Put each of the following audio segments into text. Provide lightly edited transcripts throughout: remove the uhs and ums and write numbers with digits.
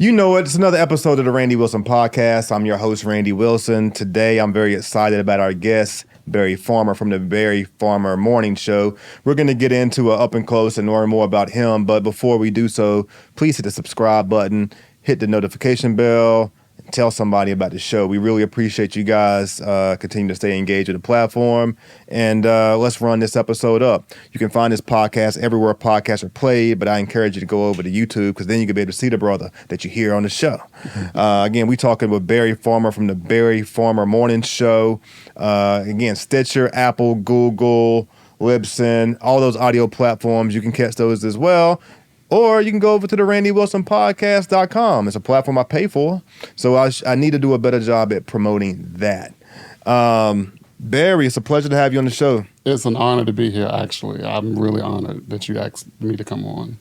You know it. It's another episode of the Randy Wilson Podcast. I'm your host, Randy Wilson. Today, I'm very excited about our guest, Barry Farmer from the Barry Farmer Morning Show. We're going to get into up and close and learn more about him. But before we do so, please hit the subscribe button, hit the notification bell, and tell somebody about the show. We really appreciate you guys continue to stay engaged with the platform. And let's run this episode up. You can find this podcast everywhere podcasts are played, but I encourage you to go over to YouTube because then you can be able to see the brother that you hear on the show. Again, we talking with Barry Farmer from the Barry Farmer Morning Show. Again, Stitcher, Apple, Google, Libsyn, all those audio platforms. You can catch those as well. Or you can go over to the RandyWilsonPodcast.com. It's a platform I pay for, so I need to do a better job at promoting that. Barry, it's a pleasure to have you on the show. It's an honor to be here, actually. I'm really honored that you asked me to come on.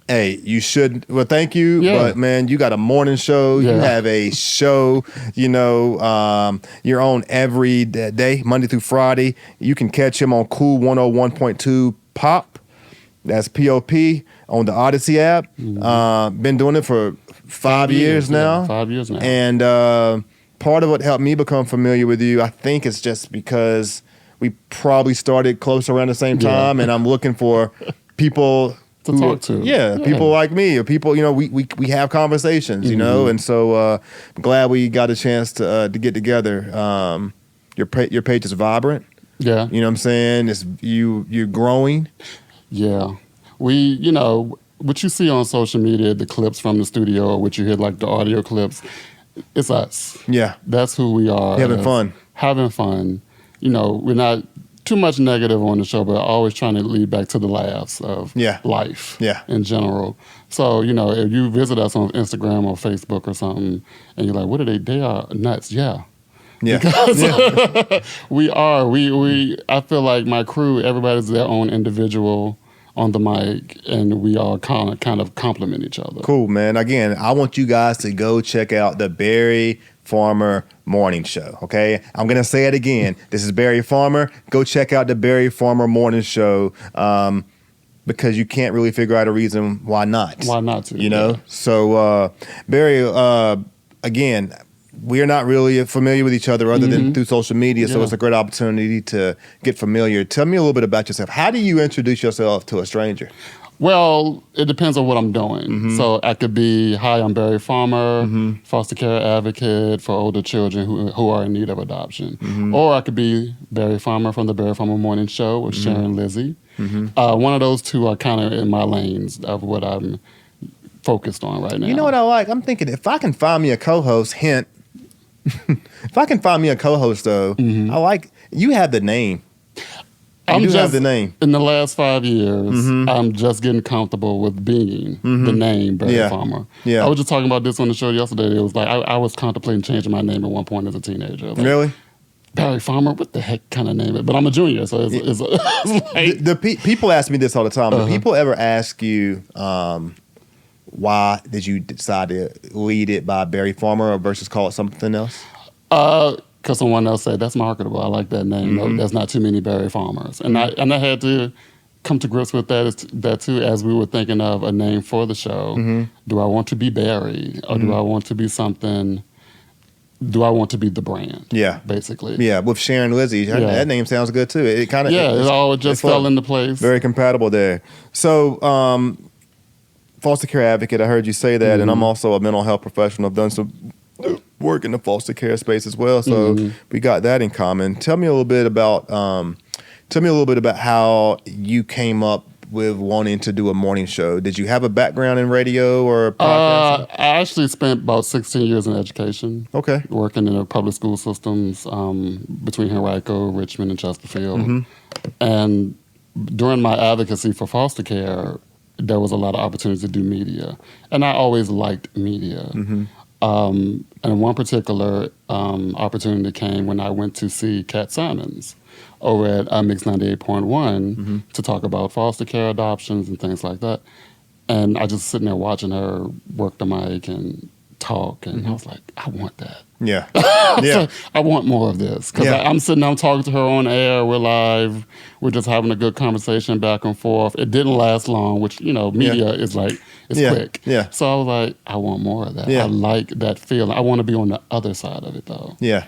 Hey, you should. Well, thank you. Yeah. But, man, you got a morning show. Yeah. You have a show, you're on every day, Monday through Friday. You can catch him on Cool 101.2 Pop. That's P-O-P on the Odyssey app. Been doing it for 5 years now. 5 years now. And part of what helped me become familiar with you, I think it's just because we probably started close around the same time, and I'm looking for people to talk to. Yeah, people like me, or people, we have conversations, and so I'm glad we got a chance to get together. Your page is vibrant. Yeah. You know what I'm saying? It's you're growing. Yeah. What you see on social media, the clips from the studio, or what you hear, like the audio clips, it's us. Yeah. That's who we are. Having fun. Having fun. We're not too much negative on the show, but always trying to lead back to the laughs of life in general. So, if you visit us on Instagram or Facebook or something, and you're like, what are they? They are nuts. Yeah. Yeah. Because we are. I feel like my crew, everybody's their own individual on the mic, and we all kind of complement each other. Cool, man. Again, I want you guys to go check out the Barry Farmer Morning Show, okay? I'm going to say it again. This is Barry Farmer. Go check out the Barry Farmer Morning Show because you can't really figure out a reason why not. Why not to? Yeah. So, Barry, again, we're not really familiar with each other other than through social media, so it's a great opportunity to get familiar. Tell me a little bit about yourself. How do you introduce yourself to a stranger? Well, it depends on what I'm doing. So I could be, hi, I'm Barry Farmer, foster care advocate for older children who are in need of adoption. Or I could be Barry Farmer from the Barry Farmer Morning Show with Sharon and Lizzie. One of those two are kind of in my lanes of what I'm focused on right now. You know what I like? I'm thinking if I can find me a co-host, if I can find me a co-host, though, I like, you have the name. You have the name. In the last 5 years, I'm just getting comfortable with being the name Barry Farmer. Yeah. I was just talking about this on the show yesterday. It was like, I was contemplating changing my name at one point as a teenager. Like, really? Barry Farmer? What the heck kind of name it? But I'm a junior, so it's like... People ask me this all the time. Do people ever ask you... why did you decide to lead it by Barry Farmer versus call it something else? Because someone else said, that's marketable. I like that name. No, there's not too many Barry Farmers. And I had to come to grips with that too, as we were thinking of a name for the show. Do I want to be Barry? Or do I want to be something... Do I want to be the brand? Yeah. Basically. Yeah, with Sharon Lizzie. That name sounds good too. It kind of... Yeah, it all just fell into place. Very compatible there. So... foster care advocate, I heard you say that, and I'm also a mental health professional. I've done some work in the foster care space as well, so we got that in common. Tell me a little bit about how you came up with wanting to do a morning show. Did you have a background in radio or podcasting? I actually spent about 16 years in education. Okay. Working in the public school systems between Henrico, Richmond, and Chesterfield. And during my advocacy for foster care, there was a lot of opportunities to do media. And I always liked media. And one particular opportunity came when I went to see Kat Simons over at Mix 98.1 to talk about foster care adoptions and things like that. And I just sitting there watching her work the mic and talk, and I was like, I want that. Yeah. So I want more of this because I'm sitting there, I'm talking to her on air. We're live. We're just having a good conversation back and forth. It didn't last long, which, media is like, it's quick. Yeah. So I was like, I want more of that. Yeah. I like that feeling. I want to be on the other side of it, though. Yeah.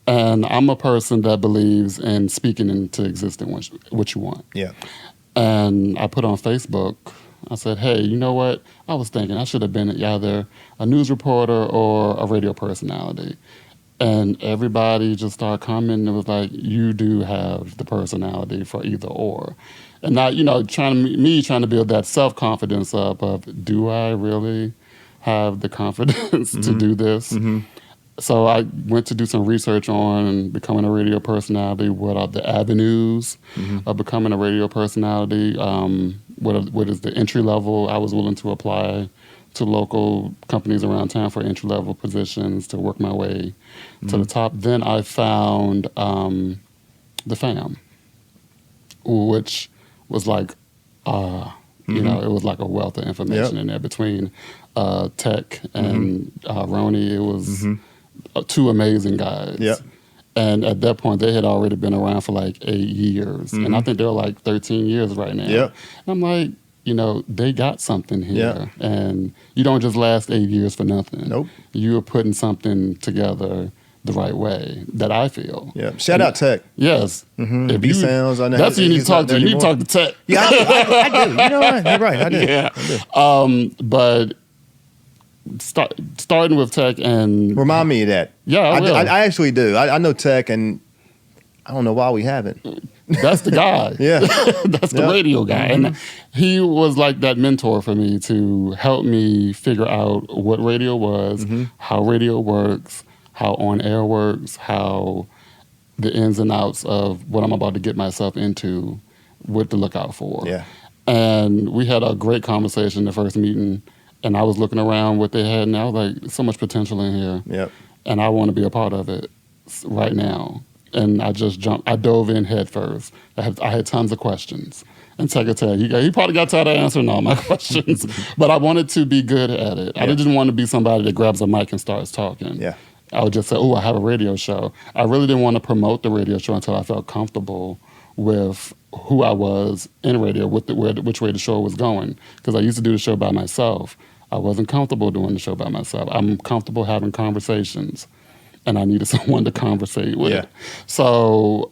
And I'm a person that believes in speaking into existence what you want. Yeah. And I put on Facebook, I said, hey, you know what? I was thinking I should have been either a news reporter or a radio personality. And everybody just started commenting. It was like, you do have the personality for either or. And now, trying to build that self-confidence up of, do I really have the confidence to do this? Mm-hmm. So I went to do some research on becoming a radio personality. What are the avenues of becoming a radio personality? What is the entry level? I was willing to apply to local companies around town for entry level positions to work my way to the top. Then I found the FAM, which was like, it was like a wealth of information in there between Tech and Roni. It was two amazing guys. Yep. And at that point, they had already been around for like 8 years. And I think they're like 13 years right now. Yep. And I'm like, they got something here. Yeah. And you don't just last 8 years for nothing. Nope. You're putting something together the right way that I feel. Yeah. Shout out Tech. Yes. Mm-hmm. If sounds, I know. That's who you need to talk to. You need to talk to Tech. Yeah, I do. You know what? You're right. I do. Yeah. I do. But starting with Tech and... Remind me of that. Yeah, I actually do. I know Tech, and I don't know why we haven't. That's the guy. Yeah. That's the radio guy. Mm-hmm. And he was like that mentor for me to help me figure out what radio was, how radio works, how on air works, how the ins and outs of what I'm about to get myself into, what to look out for. Yeah. And we had a great conversation the first meeting, and I was looking around what they had, and I was like, so much potential in here. Yep. And I want to be a part of it right now. And I just dove in head first. I had tons of questions. And Secretary, he probably got tired of answering all my questions, but I wanted to be good at it. Yeah. I didn't want to be somebody that grabs a mic and starts talking. Yeah. I would just say, I have a radio show. I really didn't want to promote the radio show until I felt comfortable with who I was in radio, which way the show was going. Because I used to do the show by myself. I wasn't comfortable doing the show by myself. I'm comfortable having conversations, and I needed someone to conversate with. Yeah. So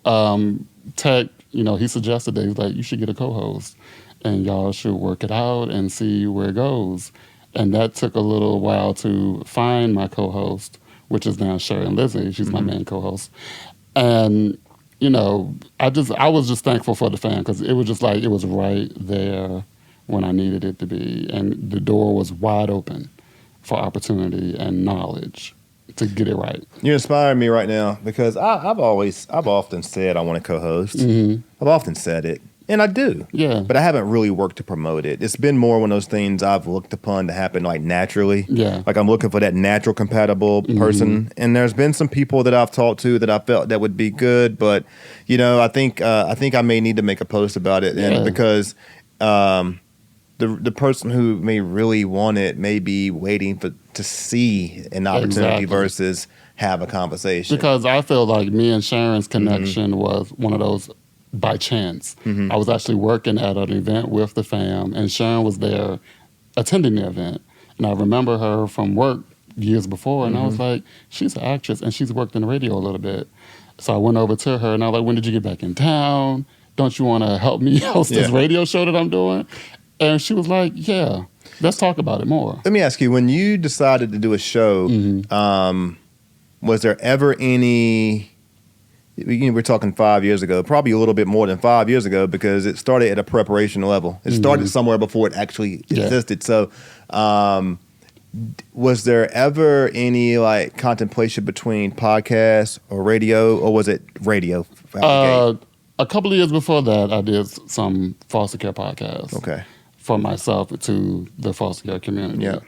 Tech, he suggested that. He's like, you should get a co-host, and y'all should work it out and see where it goes. And that took a little while to find my co-host, which is now Sharon Lizzie. She's my main co-host. And, I was just thankful for the fan because it was just like it was right there when I needed it to be. And the door was wide open for opportunity and knowledge to get it right. You're inspiring me right now because I've often said I want to co-host. I've often said it, and I do. Yeah. But I haven't really worked to promote it. It's been more one of those things I've looked upon to happen like naturally. Yeah. Like I'm looking for that natural compatible person. And there's been some people that I've talked to that I felt that would be good, but I think I may need to make a post about it, and because the person who may really want it may be waiting to see an opportunity versus have a conversation. Because I feel like me and Sharon's connection was one of those by chance. I was actually working at an event with the fam, and Sharon was there attending the event. And I remember her from work years before, and I was like, she's an actress, and she's worked in the radio a little bit. So I went over to her, and I was like, when did you get back in town? Don't you want to help me host this radio show that I'm doing? And she was like, yeah, let's talk about it more. Let me ask you, when you decided to do a show, was there ever any, we're talking 5 years ago, probably a little bit more than 5 years ago, because it started at a preparation level. It started somewhere before it actually existed. So was there ever any like contemplation between podcast or radio, or was it radio? A couple of years before that, I did some foster care podcasts. Okay. For myself to the foster care community. Yeah.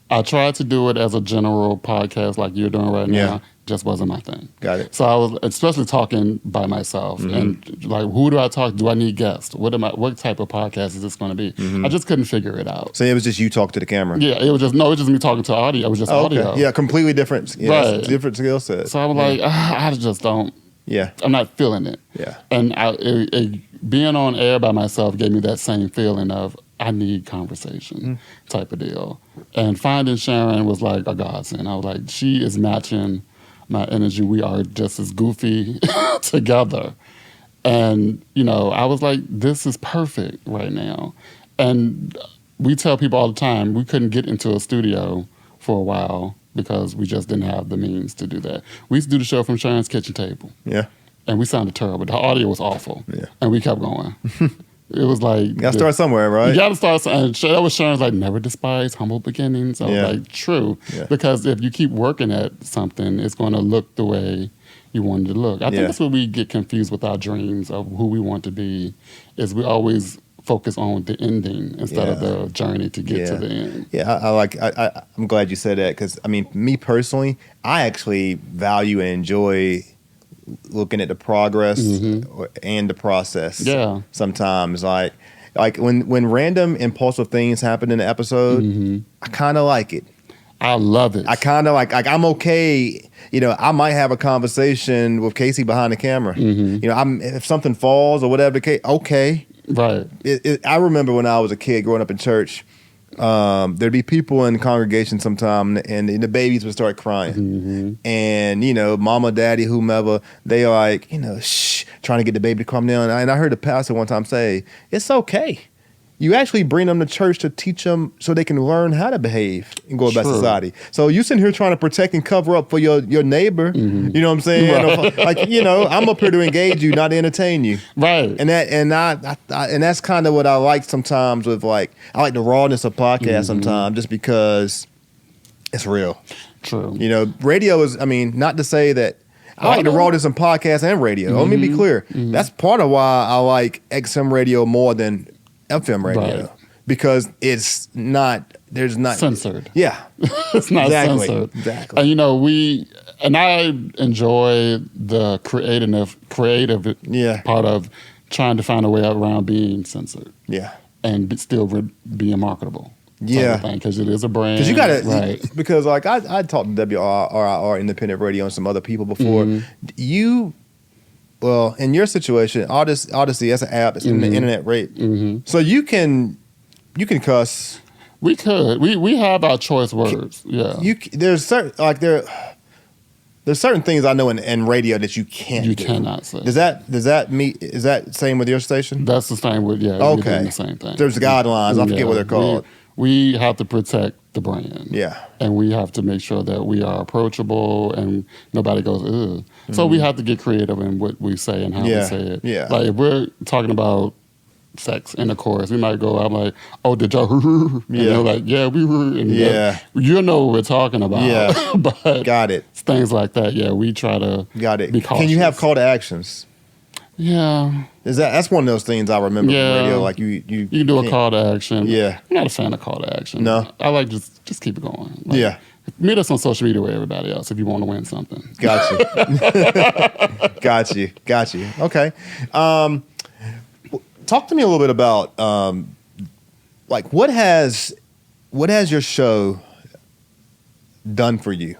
I tried to do it as a general podcast like you're doing right Yeah. now. Just wasn't my thing. Got it. So I was especially talking by myself and like, who do I talk? Do I need guests? What type of podcast is this going to be? I just couldn't figure it out. So it was just you talk to the camera. Yeah, it was just me talking to audio. It was just audio. Yeah, completely different. Yeah, Right. Different skill set. So I was like, I just don't. Yeah. I'm not feeling it. Yeah. And being on air by myself gave me that same feeling of I need conversation type of deal. And finding Sharon was like a godsend. I was like, she is matching my energy. We are just as goofy together. And, I was like, this is perfect right now. And we tell people all the time, we couldn't get into a studio for a while because we just didn't have the means to do that. We used to do the show from Sharon's kitchen table. Yeah. And we sounded terrible. The audio was awful. Yeah. And we kept going. It was like... You got to start somewhere, right? You got to start somewhere. And that was Sharon's like, never despise humble beginnings. I was like, true. Yeah. Because if you keep working at something, it's going to look the way you want it to look. I think that's where we get confused with our dreams of who we want to be, is we always focus on the ending instead of the journey to get to the end. Yeah, I'm glad you said that because, me personally, I actually value and enjoy looking at the progress and the process. Yeah. Sometimes, like when random impulsive things happen in the episode, I kind of like it. I love it. I kind of like I'm okay. I might have a conversation with Casey behind the camera. If something falls or whatever the case, okay. Right. I remember when I was a kid growing up in church, there'd be people in the congregation sometime and the babies would start crying. And, mama, daddy, whomever, they are like, shh, trying to get the baby to calm down. And I heard the pastor one time say, it's okay. You actually bring them to church to teach them so they can learn how to behave and go about society. So you sitting here trying to protect and cover up for your neighbor. You know what I'm saying? Right. I'm up here to engage you, not to entertain you. Right. And that's kind of what I like sometimes with I like the rawness of podcasts sometimes just because it's real. True. Radio is, not to say that I like the rawness of podcasts and radio. Let me be clear. That's part of why I like XM radio more than FM radio because it's not censored. Yeah, it's not censored. Exactly. And I enjoy the creative part of trying to find a way around being censored. Yeah, and still being marketable. Yeah, because it is a brand. Because you got to because I talked to WRIR independent radio and some other people before. Well, in your situation, Odyssey, that's an app. It's in the internet rate. So you can cuss. We could. We have our choice words. Yeah. There's certain things I know in radio that you can't. You cannot say. Is that same with your station? That's the same with Okay. We're doing the same thing. There's guidelines. I forget what they're called. We have to protect the brand. Yeah. And we have to make sure that we are approachable and nobody goes, ugh. So we have to get creative in what we say and how we say it. Yeah. Like if we're talking about sex in the chorus, we might go, I'm like, oh, did y'all and they're like, yeah, we and you know what we're talking about. Yeah. But got it. Things like that, we try to be cautious. Can you have call to actions? Yeah. That's one of those things I remember from radio. Like you can do a call to action. Yeah. I'm not a fan of call to action. No. I like just keep it going. Meet us on social media with everybody else if you want to win something. Got you. Got you. Okay. Talk to me a little bit about what has your show done for you?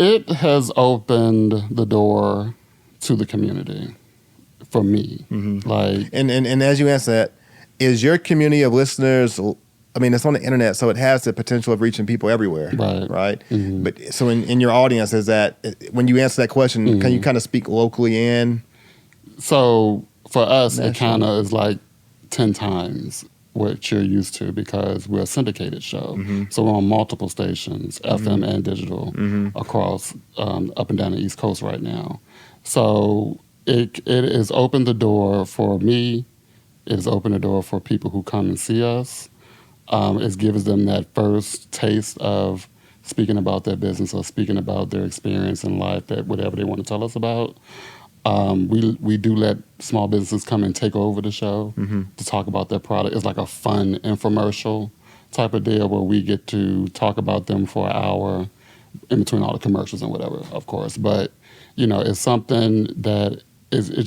It has opened the door to the community for me. And as you answer that, is your community of listeners? It's on the internet, so it has the potential of reaching people everywhere, right? But so in your audience, is that when you answer that question, can you kind of speak locally in? So for us, it kind of is like 10 times what you're used to because we're a syndicated show. So we're on multiple stations, FM and digital, across up and down the East Coast right now. So it has opened the door for me. It has opened the door for people who come and see us. It gives them that first taste of speaking about their business or speaking about their experience in life, that whatever they want to tell us about. We do let small businesses come and take over the show to talk about their product. It's like a fun infomercial type of deal where we get to talk about them for an hour in between all the commercials and whatever, of course. But, it's something that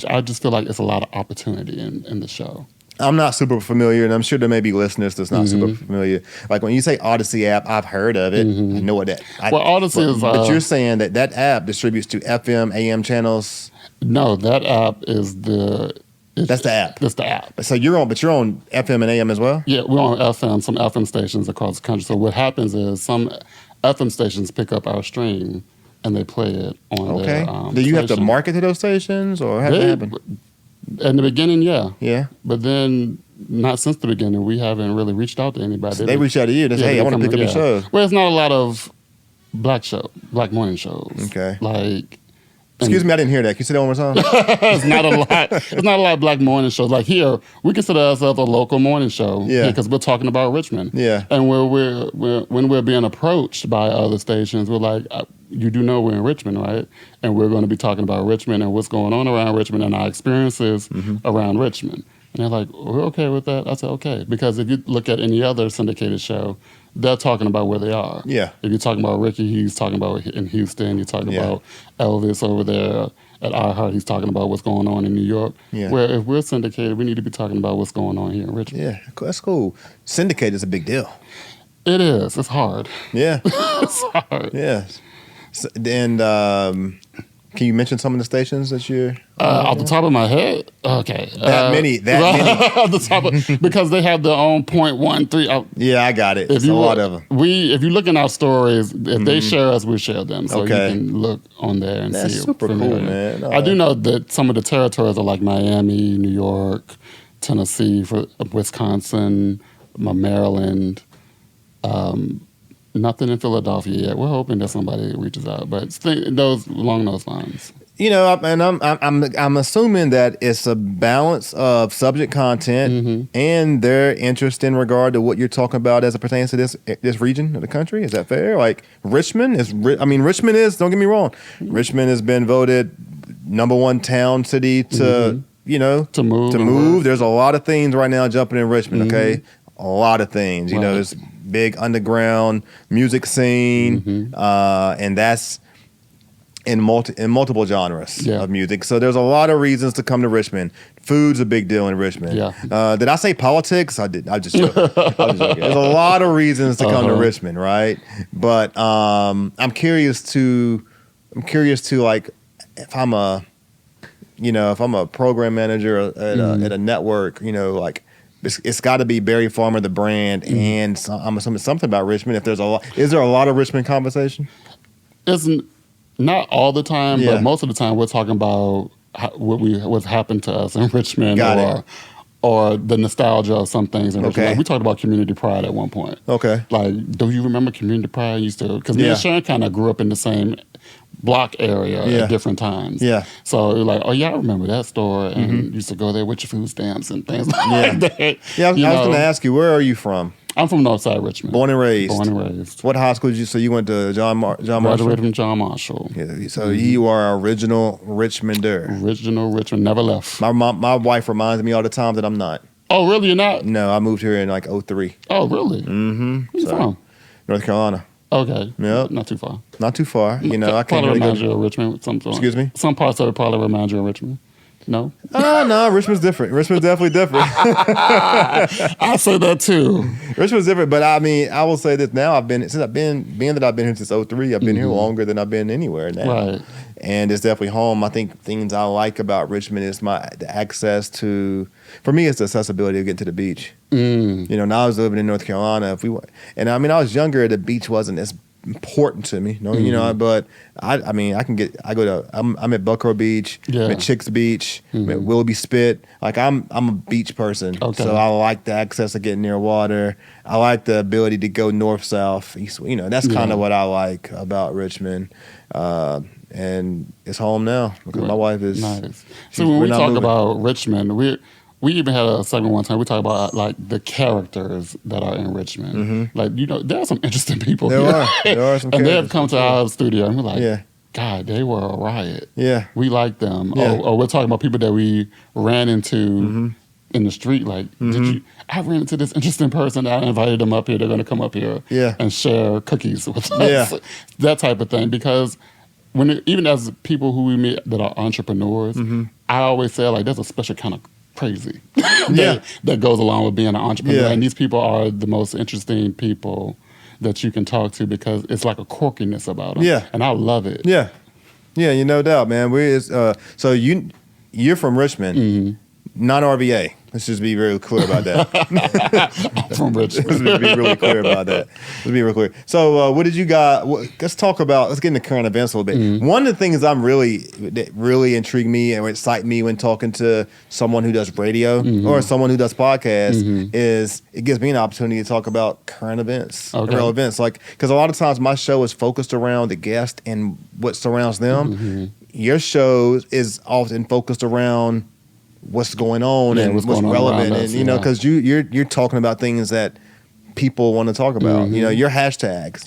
I just feel like it's a lot of opportunity in the show. I'm not super familiar, and I'm sure there may be listeners that's not super familiar. Like when you say Odyssey app, I've heard of it. I know what that. Odyssey is. But you're saying that app distributes to FM, AM channels. No, that app is that's the app. That's the app. So you're on FM and AM as well. Yeah, we're on FM. Some FM stations across the country. So what happens is some FM stations pick up our stream and they play it on their Do you have to station. market to those stations, or how does that happen? In the beginning, yeah. Yeah. But then, not since the beginning, we haven't really reached out to anybody. So they reached out to you. They say, hey, I want to pick up your show. Well, it's not a lot of black morning shows. Okay. Like... Excuse me, I didn't hear that. Can you say that one more time? It's not a lot. It's not a lot of black morning shows. Like here, we consider ourselves a local morning show. Yeah. Because we're talking about Richmond. Yeah. And when we're being approached by other stations, we're like, you do know we're in Richmond, right? And we're going to be talking about Richmond and what's going on around Richmond and our experiences around Richmond. And they're like, we're okay with that. I said, okay. Because if you look at any other syndicated show, they're talking about where they are. Yeah. If you're talking about Ricky, he's talking about in Houston. You're talking about Elvis over there at iHeart. He's talking about what's going on in New York. Yeah. Where if we're syndicated, we need to be talking about what's going on here in Richmond. Yeah, that's cool. Syndicated is a big deal. It is. It's hard. Yeah. It's hard. Yeah. So, and can you mention some of the stations that you're off the top of my head? Okay. That many. Off the top of, because they have their own .13. Yeah, I got it. It's a lot of them. If you look in our stories, if they share us, we share them. So you can look on there and That's see. That's super cool, man. I do know that some of the territories are like Miami, New York, Tennessee, Wisconsin, Maryland. Nothing in Philadelphia yet. We're hoping that somebody reaches out, but along those lines. And I'm assuming that it's a balance of subject content and their interest in regard to what you're talking about as it pertains to this region of the country. Is that fair? Like Richmond is. Richmond is. Don't get me wrong. Richmond has been voted #1 town city to move. There's a lot of things right now jumping in Richmond. Okay, a lot of things. Right. There's big underground music scene, and that's in multiple genres of music. So there's a lot of reasons to come to Richmond. Food's a big deal in Richmond. Yeah. Did I say politics? I did. I just joking. There's a lot of reasons to come to Richmond, right? But I'm curious to like if I'm a program manager at a network, like. It's got to be Berry Farmer, the brand, and I'm assuming something about Richmond. If there's is there a lot of Richmond conversation? It's not all the time, but most of the time we're talking about what's happened to us in Richmond, or the nostalgia of some things in Richmond. Like we talked about community pride at one point. Okay, like do you remember community pride? Because me and Sharon kind of grew up in the same block area at different times. Yeah. So it was like, oh yeah, I remember that store, and used to go there with your food stamps and things like that. Yeah, I was going to ask you, where are you from? I'm from Northside Richmond. Born and raised. Born and raised. What high school did you? So you went to John Marshall? Graduated from John Marshall. Yeah. So you are original Richmonder. Original Richmond, never left. My wife reminds me all the time that I'm not. Oh really? You're not? No, I moved here in like 2003. Oh really? Mm-hmm. Where you from? North Carolina. Okay. Yep. Not too far. Not too far. I can't probably really remind you of Richmond. Excuse me? Some parts of it probably remind you of Richmond. No? No, Richmond's different. Richmond's definitely different. I say that too. Richmond's different, but I mean, I will say this now. I've been here since 2003. I've been here longer than I've been anywhere now. Right. And it's definitely home. I think things I like about Richmond is the access to. For me, it's the accessibility of getting to the beach. Now I was living in North Carolina. I was younger. The beach wasn't as important to me, but I'm at Buckrow Beach, I'm at Chicks Beach, I'm at Willoughby Spit. Like I'm a beach person, so I like the access of getting near water. I like the ability to go north, south, east. That's kind of what I like about Richmond, and it's home now because my wife is nice. So when we talk about Richmond, we even had a segment one time. We talked about like the characters that are in Richmond. Like there are some interesting people. There are some, and they have come to our studio, and we're like, God, they were a riot. Yeah, we like them. Yeah. Or we're talking about people that we ran into in the street, like, I ran into this interesting person. I invited them up here. They're going to come up here and share cookies with us. That type of thing. Because even as people who we meet that are entrepreneurs, I always say, like, there's a special kind of crazy that goes along with being an entrepreneur. And these people are the most interesting people that you can talk to because it's like a quirkiness about them. Yeah. And I love it. Yeah. Yeah, no doubt, man. So you're from Richmond, not RVA. Let's just be very clear about that. I'm from Richmond. Let's be really clear about that. Let's be real clear. So what did you got? Let's get into current events a little bit. One of the things that really intrigue me and excite me when talking to someone who does radio or someone who does podcasts is it gives me an opportunity to talk about current events, real events. Like, because a lot of times my show is focused around the guest and what surrounds them. Your show is often focused around what's going on and what's relevant, and because you're talking about things that people want to talk about. Your hashtags.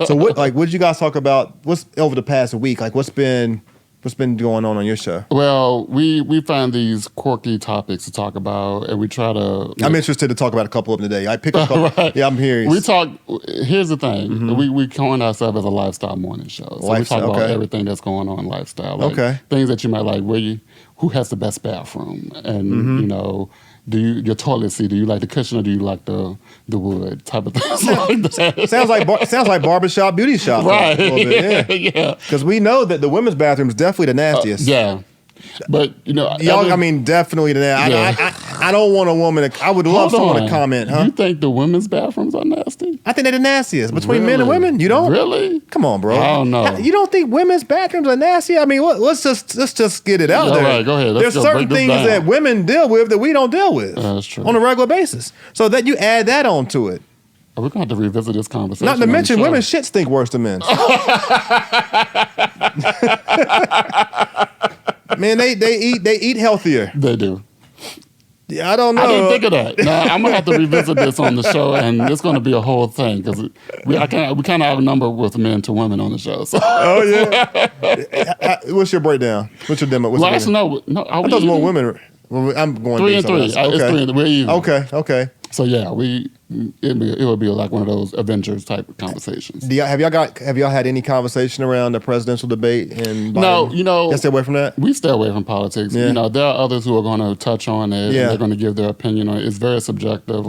So what did you guys talk about? What's over the past week? Like what's been going on your show? Well, we find these quirky topics to talk about, and we try to. I'm interested to talk about a couple of them today. I pick a couple. Right. Yeah, I'm here. We talk. Here's the thing. We coin ourselves as a lifestyle morning show. So we talk about everything that's going on in lifestyle. Like things that you might like. Who has the best bathroom? And your toilet seat? Do you like the cushion or do you like the wood? Type of things like that. Sounds like barbershop, beauty shop, right? A little bit, yeah. Because we know that the women's bathroom is definitely the nastiest. Yeah. But y'all, definitely the nastiest. I don't want a woman. I would love someone to comment. Huh? You think the women's bathrooms are nasty? I think they're the nastiest between men and women. You don't really? Come on, bro. I don't know. You don't think women's bathrooms are nasty? Let's just get it out there. Right, go ahead. There's certain things that women deal with that we don't deal with. That's true. On a regular basis. So that you add that onto it. We're going to have to revisit this conversation. Not to mention, women's shit stink worse than men's. Man, they eat healthier. They do. Yeah, I don't know. I didn't think of that. Now, I'm going to have to revisit this on the show, and it's going to be a whole thing, because we kind of outnumber with men to women on the show. So. Oh, yeah? What's your breakdown? What's your demo? No. I thought it was more women. I'm going 3 and 3. It's 3 and 3. We're even. Okay. So, yeah, it would be like one of those Avengers type of conversations. Have y'all had any conversation around the presidential debate? No, y'all stay away from that? We stay away from politics. Yeah. There are others who are going to touch on it. Yeah. And they're going to give their opinion on it. It's very subjective.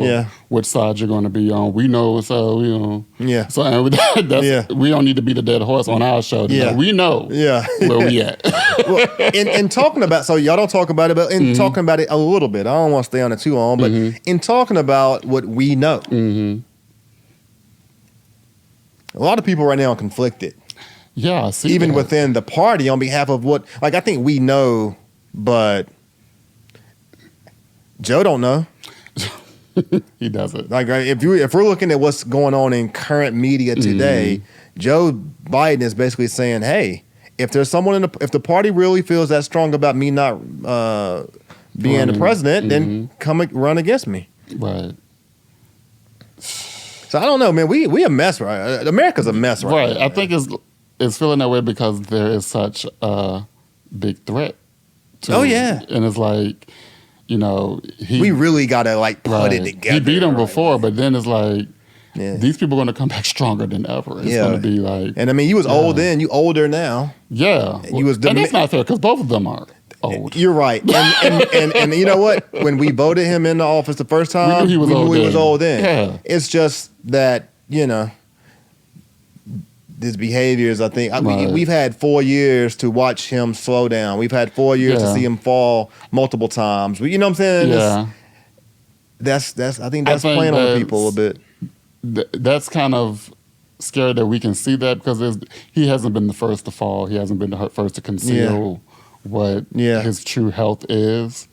Which side you're going to be on. We know, so Yeah. So we don't need to be the dead horse on our show. Yeah. We know. Yeah. Where we at. Well, in talking about, so y'all don't talk about it, but in talking about it a little bit. I don't want to stay on it too long, but in talking about what we know. A lot of people right now are conflicted. Yeah, I see even that. within the party on behalf of what, like, I think we know, but Joe don't know. He doesn't. Like, if we're looking at what's going on in current media today, Joe Biden is basically saying, hey, if there's someone if the party really feels that strong about me not being the president, then come run against me. Right. So I don't know, man. We a mess, right? America's a mess, right? Right. I think it's feeling that way because there is such a big threat. Oh yeah. And it's like, we really gotta put it together. He beat him before, but then it's like these people are gonna come back stronger than ever. It's gonna be like, and you was old then, you older now. Yeah. And that's not fair because both of them are old. You're right. And you know what? When we voted him into office the first time, we knew he was old then. Yeah. It's just that, his behaviors, I think, we've had 4 years to watch him slow down. We've had 4 years to see him fall multiple times. You know what I'm saying? Yeah. I think that's playing on people a little bit. That's kind of scary that we can see that because he hasn't been the first to fall. He hasn't been the first to conceal what his true health is.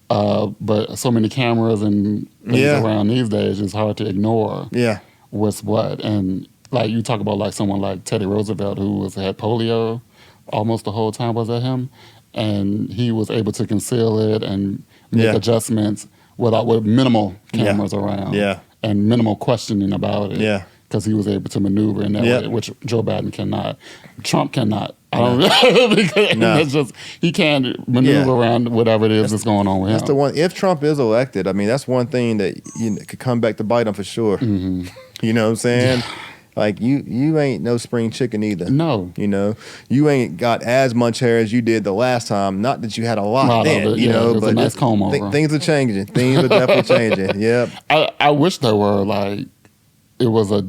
But so many cameras and things around these days, it's hard to ignore what's what. And like you talk about someone like Teddy Roosevelt who had polio almost the whole time. Was that him? And he was able to conceal it and make adjustments with minimal cameras around and minimal questioning about it. Yeah. Because he was able to maneuver in that way, which Joe Biden cannot. Trump cannot. I don't because that's just he can't maneuver around whatever it is that's going on with him. That's the one. If Trump is elected, I mean, that's one thing that could come back to bite him for sure. Mm-hmm. You know what I'm saying? Yeah. Like you ain't no spring chicken either. No. You know, you ain't got as much hair as you did the last time. Not that you had a lot then, you know, but a nice comb over. Things are changing. Things are definitely changing. Yep. I wish there were it was a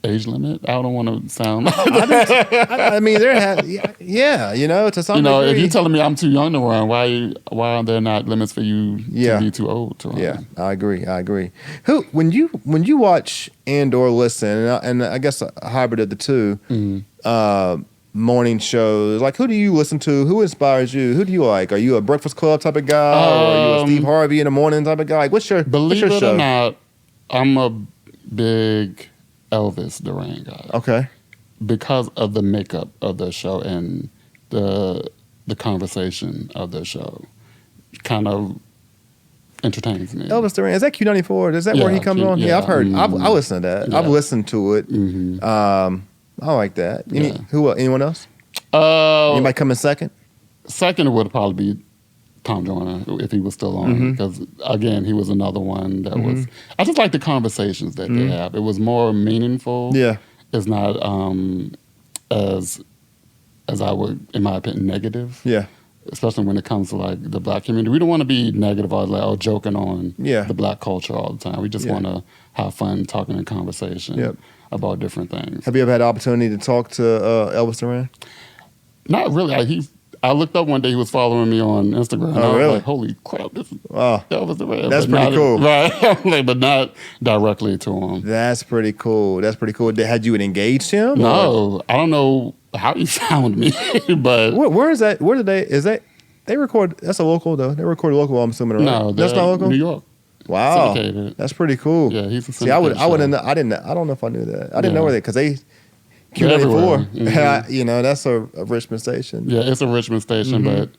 age limit. I don't want to sound. I mean, there has, you know, to some degree. If you're telling me I'm too young to run, why are there not limits for you to be too old to run? Yeah, I agree. When you watch and/or listen, and I guess a hybrid of the two, morning shows, like who do you listen to? Who inspires you? Who do you like? Are you a Breakfast Club type of guy, or are you a Steve Harvey in the morning type of guy? Like, what's your show? Believe it or not, I'm a big Elvis Duran guy. Okay. Because of the makeup of the show and the conversation of the show, kind of entertains me. Elvis Duran, is that Q94? Is that where he comes on? Yeah, I've heard. I listened to that. I've listened to it. Mm-hmm. I like that. Anyone else? Anybody come in second? Second would probably be Tom Joyner, if he was still on, because again, he was another one that was. I just like the conversations that they have. It was more meaningful. Yeah, it's not as I would, in my opinion, negative. Yeah, especially when it comes to like the black community. We don't want to be negative or joking on the black culture all the time. We just want to have fun talking in conversation about different things. Have you ever had the opportunity to talk to Elvis Duran? Not really. I looked up one day, he was following me on Instagram. Oh, really? Like, holy crap, this is Elvis Duran. That's pretty cool. Right, but not directly to him. That's pretty cool. Had you engaged him? No, or? I don't know how he found me, but... Where is that? They record, that's a local though. They record local, I'm assuming, right? No, that's not local? New York. Wow. Syndicated. That's pretty cool. Yeah, he's a See, syndicated I don't know if I knew that. I didn't know where because they... Q94, that's a Richmond station. Yeah, it's a Richmond station, but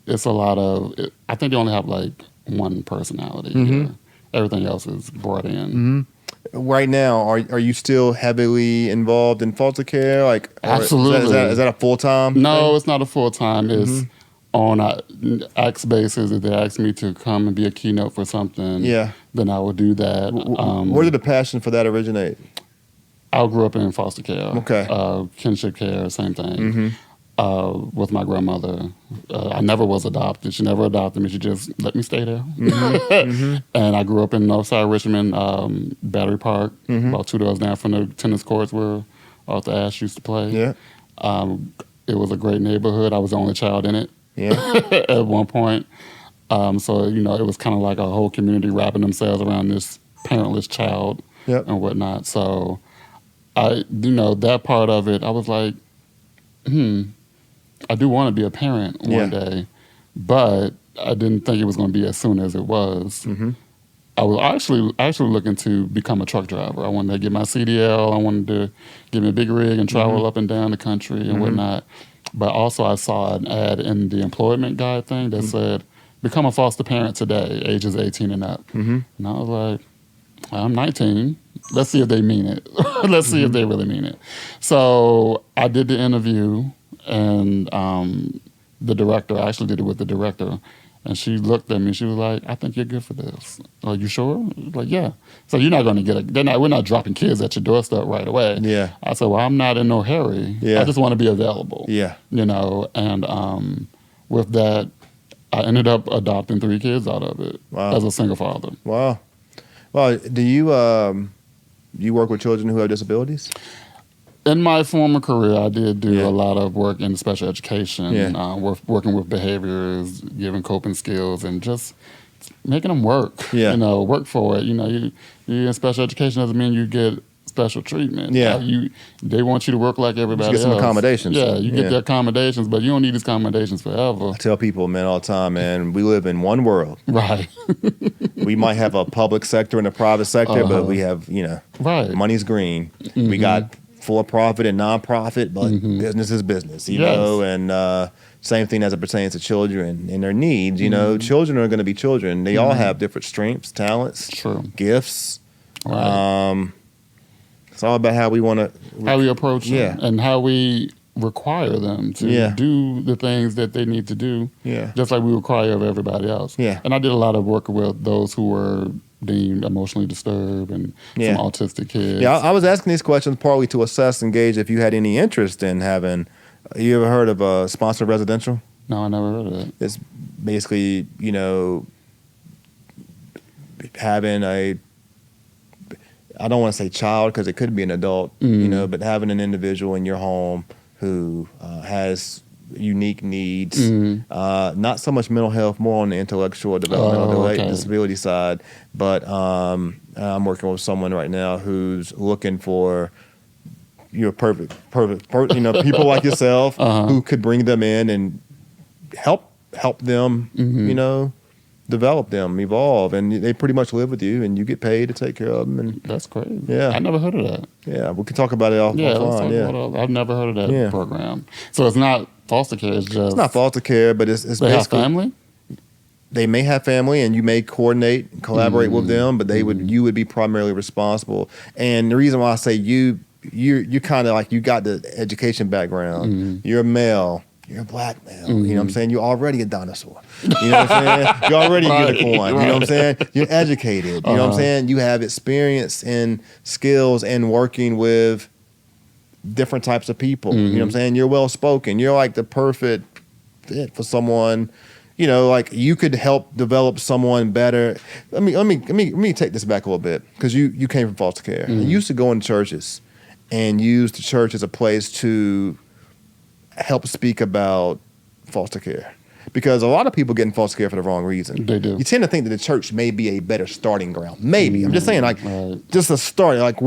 it's a lot of. I think they only have like one personality. Here. Everything else is brought in. Right now, are you still heavily involved in foster care? Absolutely. Is that a full time? No, it's not a full time. It's on an X basis. If they ask me to come and be a keynote for something, then I will do that. Where did the passion for that originate? I grew up in foster care. Okay. Kinship care, same thing. With my grandmother. I never was adopted. She never adopted me. She just let me stay there. And I grew up in Northside Richmond, Battery Park, about 2 doors down from the tennis courts where Arthur Ashe used to play. Yeah. It was a great neighborhood. I was the only child in it at one point. So, it was kind of like a whole community wrapping themselves around this parentless child and whatnot. So... that part of it, I was like, I do want to be a parent one day, but I didn't think it was going to be as soon as it was. I was actually looking to become a truck driver. I wanted to get my CDL. I wanted to get me a big rig and travel up and down the country and whatnot. But also I saw an ad in the employment guide thing that said, become a foster parent today, ages 18 and up. And I was like, I'm 19. Let's see if they mean it. Let's see if they really mean it. So I did the interview, and the director, I actually did it with the director, and she looked at me. She was like, I think you're good for this. Are you sure? I was like, yeah. So you're not going to get we're not dropping kids at your doorstep right away. Yeah. I said, well, I'm not in no hurry. Yeah. I just want to be available. Yeah. And with that, I ended up adopting 3 kids out of it as a single father. Wow. Well, do you work with children who have disabilities? In my former career, I did do a lot of work in special education, working with behaviors, giving coping skills, and just making them work. Yeah. Work for it. You in special education doesn't mean you get special treatment. Yeah. They want you to work like everybody else. Get some accommodations. Yeah, you get the accommodations, but you don't need these accommodations forever. I tell people, man, all the time, man, we live in one world. Right. We might have a public sector and a private sector, but we have, money's green. We got for-profit and non-profit, but business is business, you know, and same thing as it pertains to children and their needs. Children are going to be children. They all have different strengths, talents, gifts. Right. It's all about how we want to... How we approach it and how we require them to do the things that they need to do, just like we require of everybody else. Yeah. And I did a lot of work with those who were deemed emotionally disturbed and some autistic kids. Yeah, I was asking these questions partly to assess and gauge if you had any interest in having. You ever heard of a sponsored residential? No, I never heard of that. It's basically, having I don't want to say child because it could be an adult, but having an individual in your home who has unique needs, not so much mental health, more on the intellectual developmental disability side. But I'm working with someone right now who's looking for perfect, people like yourself who could bring them in and help them, develop them, evolve, and they pretty much live with you, and you get paid to take care of them. And that's crazy. Yeah, I never heard of that. Yeah, we can talk about it offline. I've never heard of that program. So it's not foster care. It's not foster care, but it's they have family. They may have family, and you may coordinate and collaborate with them, but you would be primarily responsible. And the reason why I say you're kind of like you got the education background. You're a male. You're a black male. You know what I'm saying? You're already a dinosaur. You know what I'm saying? You're already a unicorn. You know what I'm saying? You're educated. You know what I'm saying? You have experience and skills in working with different types of people. You know what I'm saying? You're well spoken. You're like the perfect fit for someone. Like you could help develop someone better. Let me take this back a little bit because you came from foster care. You used to go in churches and use the church as a place to help speak about foster care, because a lot of people get in foster care for the wrong reason. They do. You tend to think that the church may be a better starting ground. Maybe. I'm just saying, just a start. Like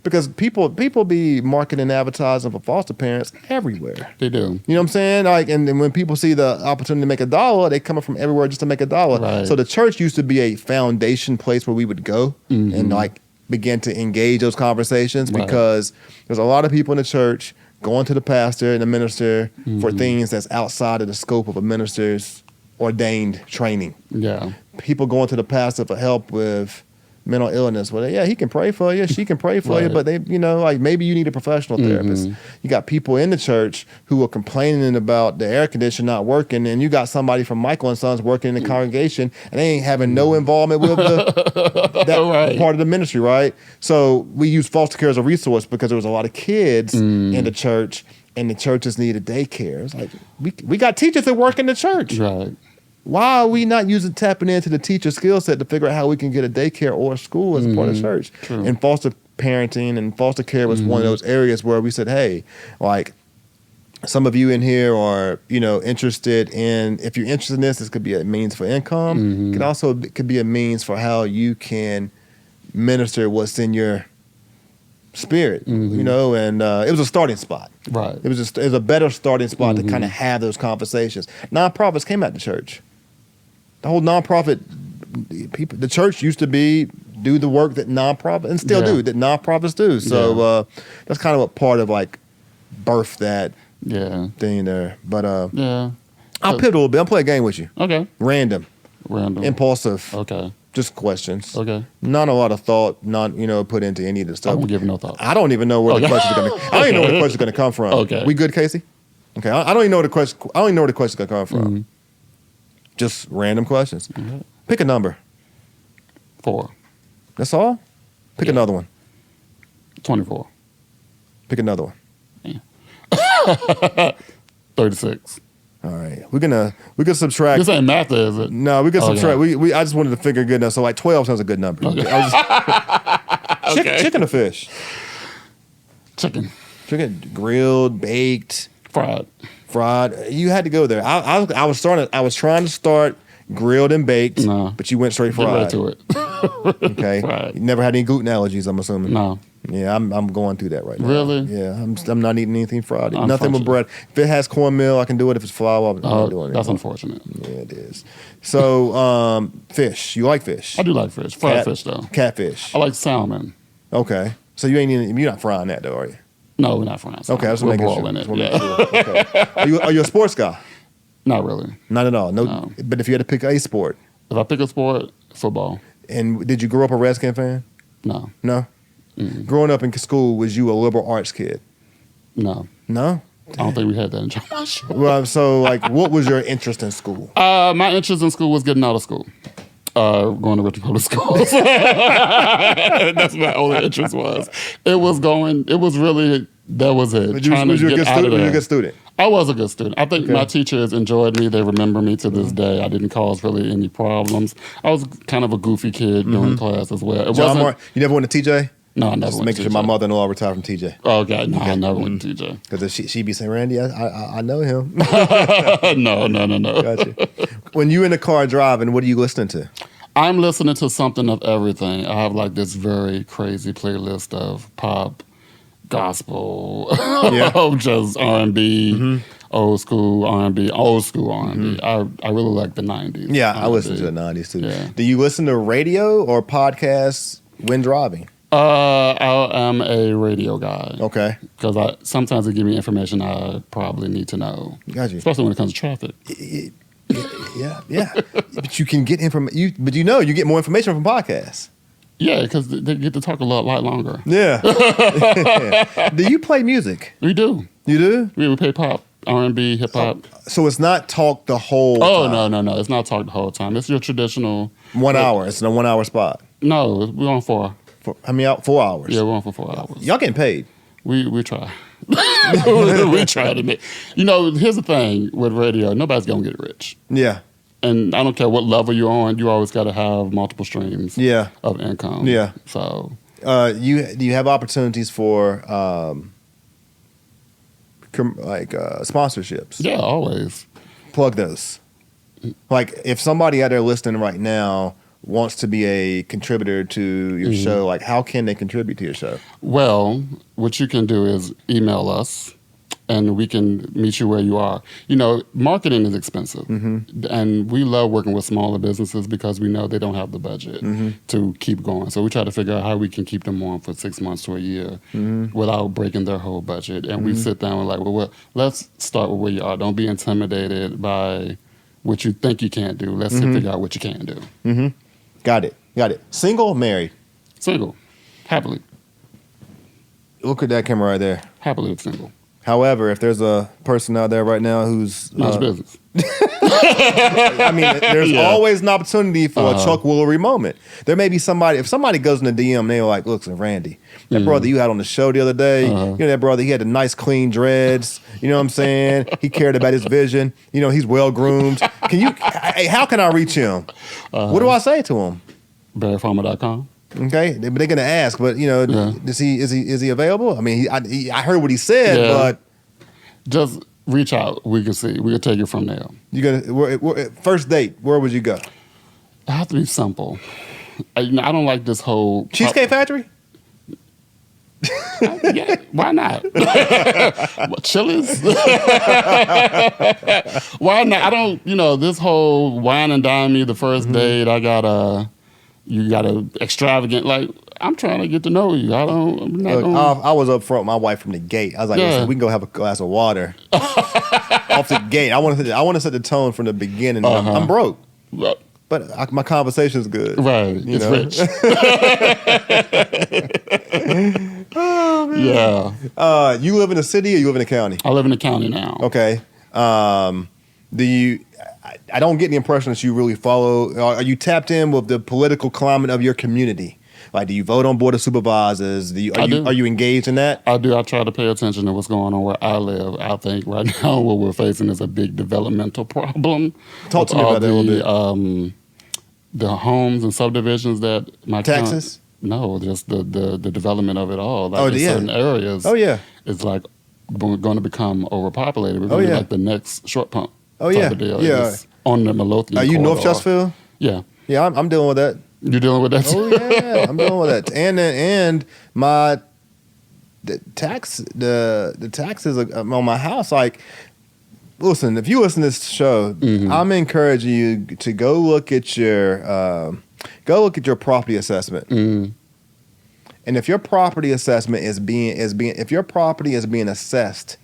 because people be marketing and advertising for foster parents everywhere. They do. You know what I'm saying? Like, and when people see the opportunity to make $1, they coming from everywhere just to make $1. Right. So the church used to be a foundation place where we would go and begin to engage those conversations, because there's a lot of people in the church going to the pastor and the minister for things that's outside of the scope of a minister's ordained training. Yeah. People going to the pastor for help with mental illness. Well, he can pray for you, she can pray for you, but they, maybe you need a professional therapist. You got people in the church who are complaining about the air conditioner not working, and you got somebody from Michael and Sons working in the congregation, and they ain't having no involvement with that part of the ministry, right? So we use foster care as a resource because there was a lot of kids in the church, and the churches needed daycare. It's like we got teachers that work in the church. Right. Why are we not tapping into the teacher skill set to figure out how we can get a daycare or a school as a part of the church? True. And foster parenting and foster care was one of those areas where we said, hey, like some of you in here are, interested in, if you're interested in this could be a means for income. It could be a means for how you can minister what's in your spirit, and it was a starting spot. Right. It was a better starting spot to kind of have those conversations. Nonprofits came out the church. The whole nonprofit people, the church used to do the work that nonprofits and still do that nonprofits do. So that's kind of what part of birth that thing there. But I'll pivot a little bit. I'll play a game with you. Okay. Random. Impulsive. Okay. Just questions. Okay. Not a lot of thought, put into any of the stuff. I won't give no thought. I don't even know where the questions are going to. I don't even know where the questions are going to come from. Okay. We good, Casey? Okay. I don't even know where the question. I don't even know where the questions are going to come from. Just random questions. Pick a number. 4. That's all. Pick another one. 24. Pick another one. 36. All right, we're gonna subtract. This ain't math, is it? No, we can subtract. We I just wanted to figure good enough. So 12 sounds a good number. Okay. Chicken or fish? Chicken. Chicken, grilled, baked, fried. You had to go there. I was trying to start grilled and baked, but you went straight fried. Get right to it. Okay. Fried. You never had any gluten allergies, I'm assuming. No. Yeah, I'm going through that right now. Really? Yeah, I'm not eating anything fried. Nothing with bread. If it has cornmeal, I can do it. If it's flour, I'm not doing it. That's unfortunate. Yeah, it is. So, fish. You like fish? I do like fish. Fried fish, though. Catfish. I like salmon. Okay. So you're not frying that, though, are you? No, we're not frying salmon. Okay, we're boiling it. Okay. Are you a sports guy? Not really. Not at all. No. But if you had to pick a sport. If I pick a sport, football. And did you grow up a Redskin fan? No. Growing up in school, was you a liberal arts kid? No. No? I don't think we had that in John Marshall. Well, so like, what was your interest in school? My interest in school was getting out of school. Going to Richmond Public Schools. That's my only interest was. That was really, that was it. Was you a good student? I was a good student. I think my teachers enjoyed me. They remember me to this day. I didn't cause really any problems. I was kind of a goofy kid during class as well. You never went to TJ? No, I never went to TJ. Making sure my mother-in-law retired from TJ. Oh, God, no, I never went to TJ. Because she'd be saying, Randy, I know him. No. Gotcha. When you in the car driving, what are you listening to? I'm listening to something of everything. I have like this very crazy playlist of pop, gospel, just R&B, old school R&B. I really like the 90s. Yeah, I listen to the 90s too. Yeah. Do you listen to radio or podcasts when driving? I am a radio guy. Okay. Because sometimes they give me information I probably need to know. Got you. Especially when it comes to traffic. Yeah. But you can get information. But you get more information from podcasts. Yeah, because they get to talk a lot longer. Yeah. Do you play music? We do. You do? We play pop, R&B, hip hop. So it's not talk the whole time? Oh, no. It's not talk the whole time. It's your traditional 1 hour. It's in a 1 hour spot. No, we're on 4. 4 hours. Yeah, we're on for 4 hours. Y'all getting paid? We try. We try to make. Here's the thing with radio: nobody's gonna get rich. Yeah. And I don't care what level you're on. You always got to have multiple streams. Of income. Yeah. So. Do you have opportunities for sponsorships? Yeah, always. Plug those. Like if somebody out there listening right now wants to be a contributor to your show, like how can they contribute to your show? Well, what you can do is email us and we can meet you where you are. Marketing is expensive. And we love working with smaller businesses because we know they don't have the budget to keep going. So we try to figure out how we can keep them on for 6 months to a year without breaking their whole budget. And we sit down and let's start with where you are. Don't be intimidated by what you think you can't do. Let's figure out what you can do. Got it. Single or married? Single. Happily. Look at that camera right there. Happily single. However, if there's a person out there right now who's... Not your business. I mean, there's always an opportunity for a Chuck Woolery moment. There may be somebody... If somebody goes in the DM and they're like, look, Randy, that brother you had on the show the other day, that brother, he had the nice, clean dreads. You know what I'm saying? He cared about his vision. He's well-groomed. How can I reach him? What do I say to him? BarryFarmer.com. Okay, but they're gonna ask. But is he available? I mean, I heard what he said, but just reach out. We can see. We can take it from there. You gonna first date? Where would you go? It has to be simple. I don't like this whole Cheesecake Factory. Yeah, why not? Chili's? Why not? I don't. This whole wine and dine me the first date. You got a extravagant, I'm trying to get to know you. I was up front with my wife from the gate. I was like, listen, we can go have a glass of water off the gate. I want to set the tone from the beginning. I'm broke. But my conversation's good. Right. It's rich. Oh, man. Yeah. You live in the city or you live in the county? I live in the county now. Okay. I don't get the impression that you really follow. Are you tapped in with the political climate of your community? Like, do you vote on board of supervisors? Are you engaged in that? I do. I try to pay attention to what's going on where I live. I think right now what we're facing is a big developmental problem. Talk to me about that a little bit. The homes and subdivisions that my taxes? No, just the development of it all. Like certain areas. Oh yeah. It's like going to become overpopulated. We're going to be like the next short pump. Type of deal. Yeah. On the Midlothian Are you corridor. North Chesterfield? Yeah. Yeah, I'm dealing with that. You're dealing with that too? Oh yeah, I'm dealing with that. And the taxes on my house. Like, listen, if you listen to this show, I'm encouraging you to go look at your property assessment. And if your property assessment is being assessed,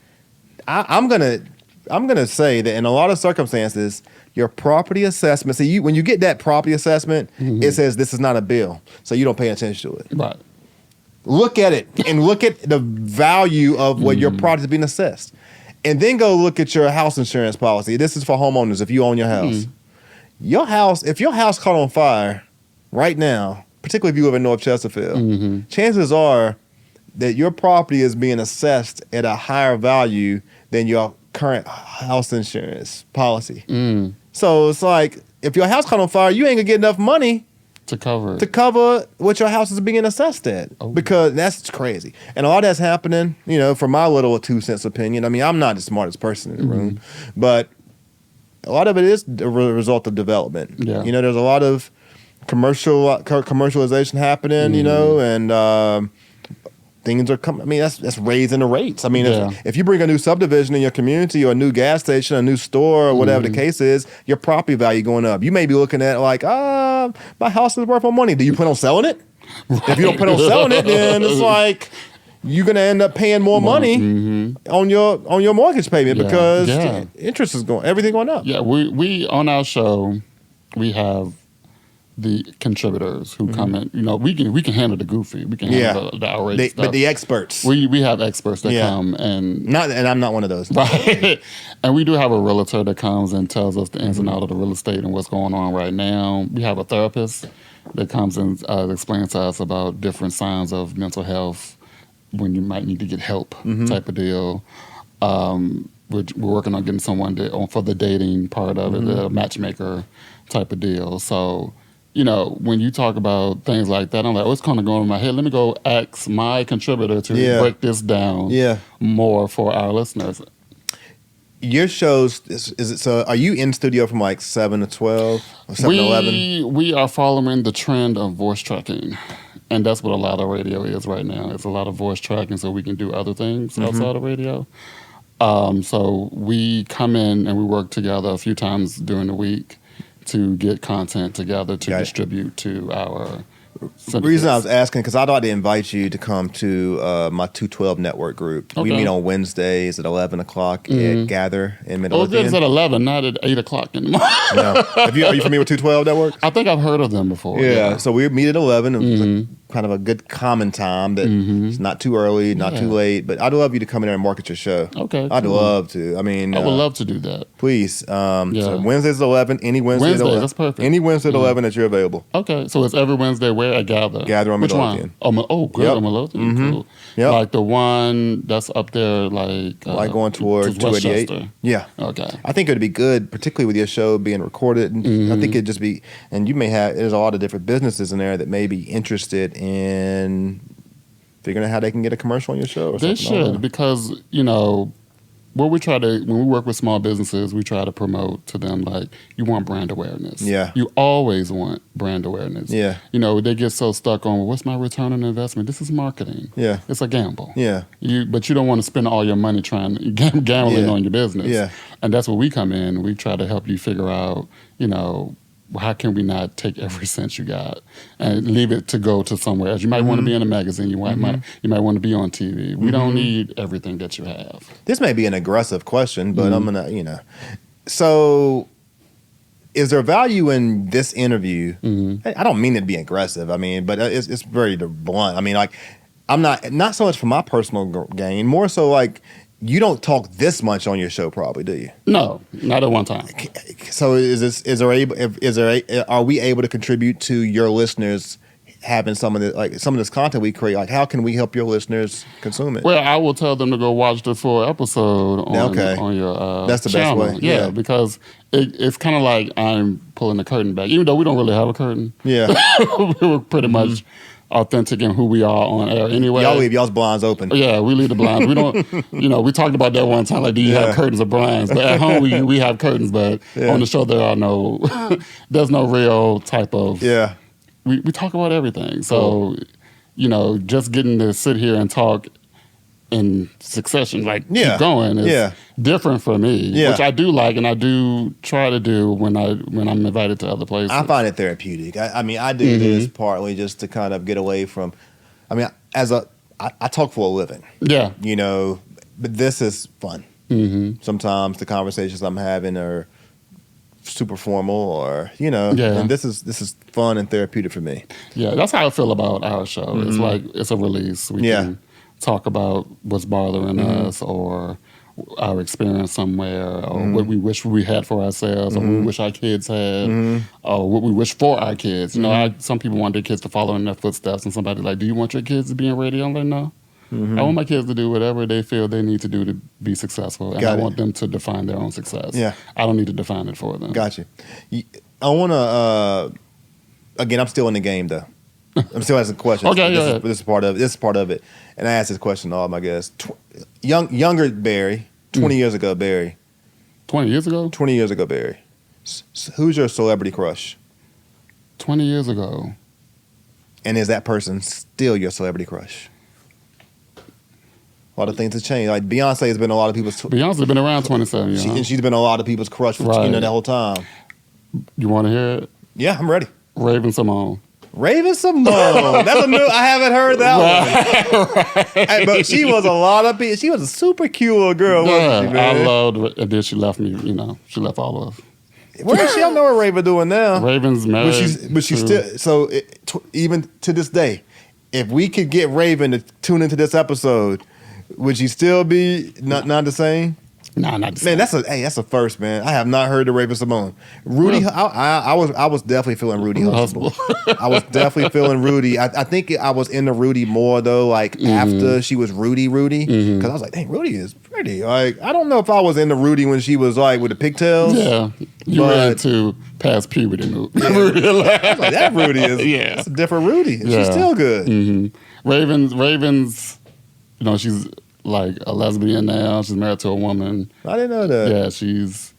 I'm gonna say that in a lot of circumstances, your property assessment. See, when you get that property assessment, it says this is not a bill, so you don't pay attention to it. Right. Look at it and look at the value of what your property is being assessed. And then go look at your house insurance policy. This is for homeowners if you own your house. If your house caught on fire right now, particularly if you live in North Chesterfield, chances are that your property is being assessed at a higher value than your current house insurance policy. So it's like, if your house caught on fire, you ain't gonna get enough money to cover what your house is being assessed at. Because that's crazy. And a lot of that's happening, from my little 2 cents opinion. I mean, I'm not the smartest person in the room, but a lot of it is a result of development. Yeah. There's a lot of commercialization happening, and things are coming. I mean, that's raising the rates. I mean, if you bring a new subdivision in your community or a new gas station, a new store, or whatever the case is, your property value going up. You may be looking at like, my house is worth more money. Do you plan on selling it? Right. If you don't plan on selling it, then it's like you're gonna end up paying more money on your mortgage payment because interest is everything going up. Yeah, we on our show we have the contributors who come in. We can handle the goofy. We can handle the outrageous stuff. But the experts. We have experts that come and I'm not one of those. Right. And we do have a realtor that comes and tells us the ins and outs of the real estate and what's going on right now. We have a therapist that comes and explains to us about different signs of mental health when you might need to get help type of deal. We're working on getting someone for the dating part of it, the matchmaker type of deal. So, when you talk about things like that, I'm like, what's kind of going on in my head? Let me go ask my contributor to break this down more for our listeners. Your shows, is it so? Are you in studio from like 7 to 12 or 7 to 11? We are following the trend of voice tracking. And that's what a lot of radio is right now. It's a lot of voice tracking so we can do other things outside of radio. So we come in and we work together a few times during the week to get content together to distribute to our syndicates. The reason I was asking, because I'd like to invite you to come to my 212 network group. We meet on Wednesdays at 11 o'clock at Gather in Midlothian. It's at 11, not at 8 o'clock anymore. No. Are you familiar with 212 Network? I think I've heard of them before. Yeah. So we meet at 11. It's kind of a good common time that it's not too early, not too late. But I'd love you to come in there and market your show. Okay. I'd love to. I mean, I would love to do that. Please. So Wednesdays at 11, any Wednesday at 11. That's perfect. Any Wednesday at 11 that you're available. Okay. So it's every Wednesday where at Gather? Gather on Midlothian. Oh, good. On Midlothian. Cool. Yep. Like the one that's up there, like going toward 288. Yeah. Okay. I think it would be good, particularly with your show being recorded. I think it'd just be, and there's a lot of different businesses in there that may be interested in figuring out how they can get a commercial on your show. Or they should, because when we work with small businesses, we try to promote to them like, you want brand awareness. Yeah. You always want brand awareness. Yeah. They get so stuck on, what's my return on investment? This is marketing. Yeah. It's a gamble. Yeah. But you don't want to spend all your money gambling on your business. Yeah. And that's where we come in. We try to help you figure out, how can we not take every cent you got and leave it to go to somewhere else? You might want to be in a magazine. You might want to be on TV. We don't need everything that you have. This may be an aggressive question, but I'm going to, So is there value in this interview? I don't mean it to be aggressive. I mean, but it's very blunt. I mean, like, I'm not so much for my personal gain, more so like, you don't talk this much on your show, probably, do you? No, not at one time. So are we able to contribute to your listeners having some of this content we create? Like, how can we help your listeners consume it? Well, I will tell them to go watch the full episode on your That's the channel. best way. Yeah, because it's kind of like I'm pulling the curtain back, even though we don't really have a curtain. Yeah, we're pretty much authentic in who we are on air anyway. Y'all leave y'all's blinds open. Yeah, we leave the blinds. We don't, we talked about that one time, like, do you have curtains or blinds? But at home, we have curtains, but on the show, there's no real type of, we talk about everything. So, just getting to sit here and talk in succession, keep going is different for me, which I do like and I do try to do when I'm invited to other places. I find it therapeutic. I mean, I do this partly just to kind of get away from, I talk for a living. Yeah. But this is fun. Sometimes the conversations I'm having are super formal or, and this is fun and therapeutic for me. Yeah, that's how I feel about our show. It's like, it's a release. We can talk about what's bothering us or our experience somewhere, or what we wish we had for ourselves, or what we wish our kids had, or what we wish for our kids. You know, some people want their kids to follow in their footsteps, and somebody's like, do you want your kids to be in radio? I'm like, no. I want my kids to do whatever they feel they need to do to be successful, and I want them to define their own success. Yeah. I don't need to define it for them. Gotcha. I want to, again, I'm still in the game, though. I'm still asking questions. Okay, this is part of it. This is part of it. And I ask this question to all my guests. Younger Barry, 20 years ago, Barry. 20 years ago? 20 years ago, Barry. Who's your celebrity crush? 20 years ago. And is that person still your celebrity crush? A lot of things have changed. Like Beyonce has been a lot of people's. Beyonce's been around 27 years. And she's been a lot of people's crush for that whole time. You want to hear it? Yeah, I'm ready. Raven Simone. Raven Simone. That's a new. I haven't heard that one. Hey, but she was a lot of people. She was a super cute little girl, wasn't she, man? I loved it. And then she left me. You know, she left all of us. Where is she? I don't know what Raven doing now. Raven's married. But she's still. So even to this day, if we could get Raven to tune into this episode, would she still be not the same? Nah, not the same. Man, that's a first, man. I have not heard of Raven Simone. Rudy, I was definitely feeling Rudy Huxtable. I was definitely feeling Rudy. I think I was into Rudy more though, like after she was Rudy, because I was like, dang, Rudy is pretty. Like, I don't know if I was into Rudy when she was like with the pigtails. Yeah, you were into past puberty. Yeah. Rudy, I was like, that Rudy is that's a different Rudy. Yeah. She's still good. Raven's, you know, she's like a lesbian now. She's married to a woman. I didn't know that. Yeah, she's.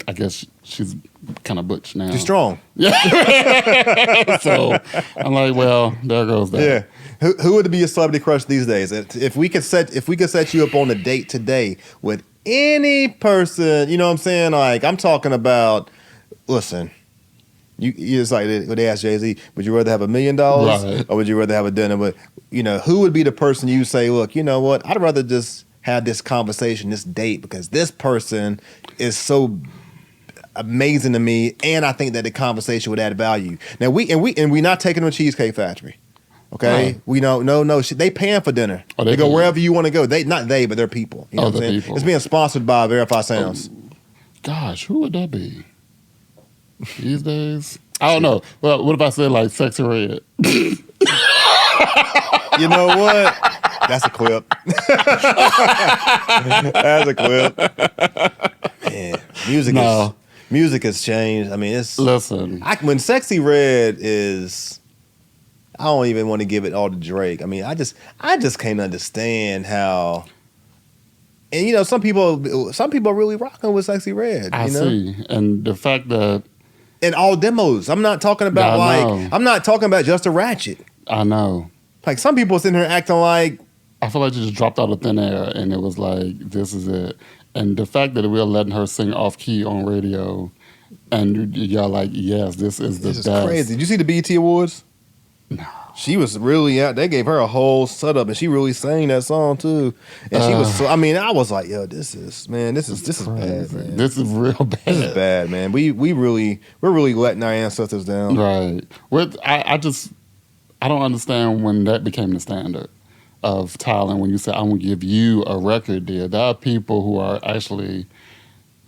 I guess she's kind of butch now. She's strong. Yeah. So I'm like, well, there goes that. Yeah. Who would be a celebrity crush these days? If we could set you up on a date today with any person, you know what I'm saying? Like, I'm talking about. Listen. It's like they asked Jay-Z, would you rather have $1 million or would you rather have a dinner with, you know, who would be the person you say, look, you know what, I'd rather just have this conversation, this date, because this person is so amazing to me, and I think that the conversation would add value. Now we not taking them to Cheesecake Factory, okay? We don't, no, they paying for dinner. They go wherever you want to go. But they're people. You know what I'm saying? People. It's being sponsored by Verify Sounds. Gosh, who would that be? These days? I don't know. Well, what if I said like Sexy Red? You know what? That's a clip. That's a clip. Man, music has changed. I mean, when Sexy Red is, I don't even want to give it all to Drake. I mean, I just can't understand how. And you know, some people are really rocking with Sexy Red. I see, and the fact that. In all demos. I'm not talking about I'm not talking about just a ratchet. I know. Like some people sitting here acting like. I feel like you just dropped out of thin air and it was like, this is it. And the fact that we're letting her sing off key on radio and y'all like, yes, this is the best. This is crazy. Did you see the BET Awards? No. She was really out. They gave her a whole setup, and she really sang that song too. And she was. I mean, I was like, "Yo, this is bad, man. This is real bad. This is bad, man. We're really letting our ancestors down." Right. I don't understand when that became the standard of talent. When you say, "I'm gonna give you a record deal," there are people who are actually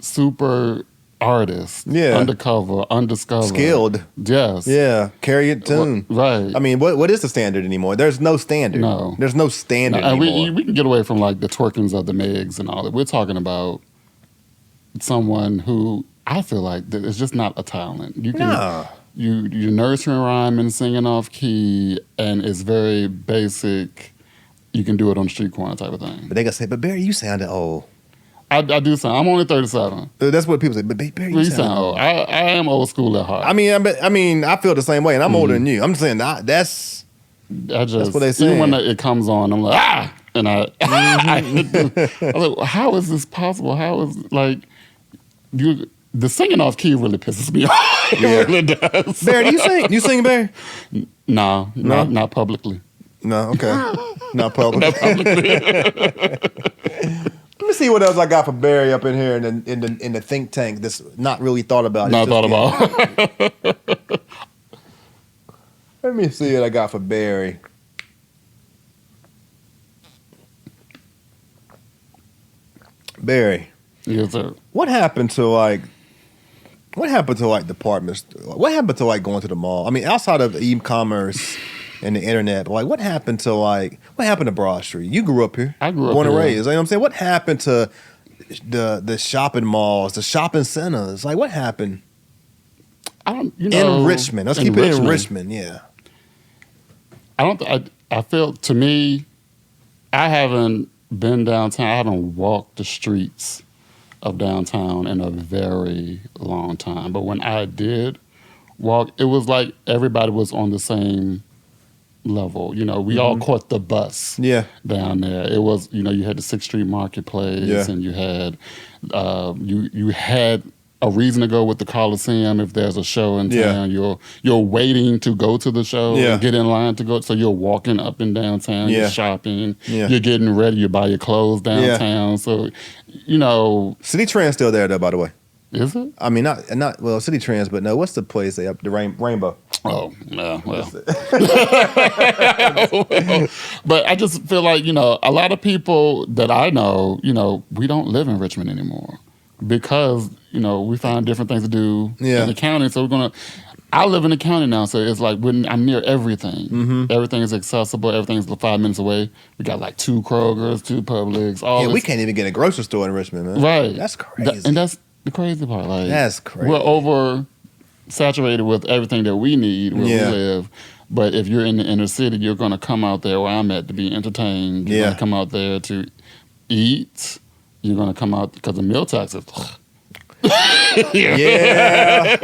super artists, undercover, undiscovered, skilled, yes, carry a tune, right. I mean, what is the standard anymore? There's no standard. No, there's no standard anymore. We can get away from like the twerkings of the Megs and all that. We're talking about someone who I feel like is just not a talent. You can you're nursery rhyme and singing off key, and it's very basic. You can do it on the street corner type of thing. But they gonna say, "But Barry, you sounded old." I do sound. I'm only 37. That's what people say. But Barry, you sound old. I am old school at heart. I mean, I feel the same way, and I'm older than you. I'm just saying that's what they say. Even when it comes on, I'm like, and I I'm like, how is this possible? How is the singing off key really pisses me off. It really does. Barry, do you sing? You sing, Barry? No, not publicly. No, okay, not publicly. Not publicly. Let me see what else I got for Barry up in here in the think tank that's not really thought about. Not thought about. Let me see what I got for Barry. Barry. Yes, sir. What happened to departments? What happened to going to the mall? I mean, outside of e-commerce and the internet, what happened to Broad Street? You grew up here. I grew up born and here. raised. You know what I'm saying? What happened to the shopping malls, the shopping centers? What happened? In Richmond. Let's keep it in Richmond. Yeah. I feel, to me, I haven't been downtown. I haven't walked the streets of downtown in a very long time. But when I did walk, it was like everybody was on the same level. We all caught the bus down there. It was, you had the 6th Street Marketplace, and you had you had a reason to go with the Coliseum if there's a show in town. You're waiting to go to the show and get in line to go. So you're walking up and downtown, you're shopping, you're getting ready, you buy your clothes downtown. So, City Trend's still there though, by the way. Is it? I mean, not well, City Trends, but no. What's the place they up the Rainbow? Oh, yeah, well. But I just feel like a lot of people that I know, we don't live in Richmond anymore because we find different things to do in the county. So I live in the county now, so it's like I'm near everything. Mm-hmm. Everything is accessible. Everything's 5 minutes away. We got 2 Krogers, 2 Publix. We can't even get a grocery store in Richmond, man. Right. That's crazy. And that's the crazy part. That's crazy. We're over saturated with everything that we need where we live. But if you're in the inner city, you're going to come out there where I'm at to be entertained. You're going to come out there to eat. You're going to come out because the meal taxes. Yeah.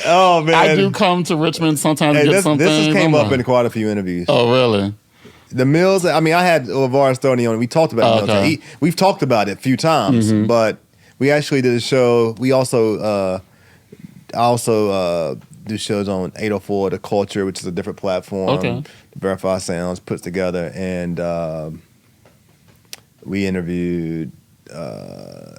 Oh, man. I do come to Richmond sometimes to get something. This came up in quite a few interviews. Oh, really? The meals, I had LeVar Stoney on. We talked about it. We've talked about it a few times, but we actually did a show. We also do shows on 804 The Culture, which is a different platform. Verify Sounds puts together, and we interviewed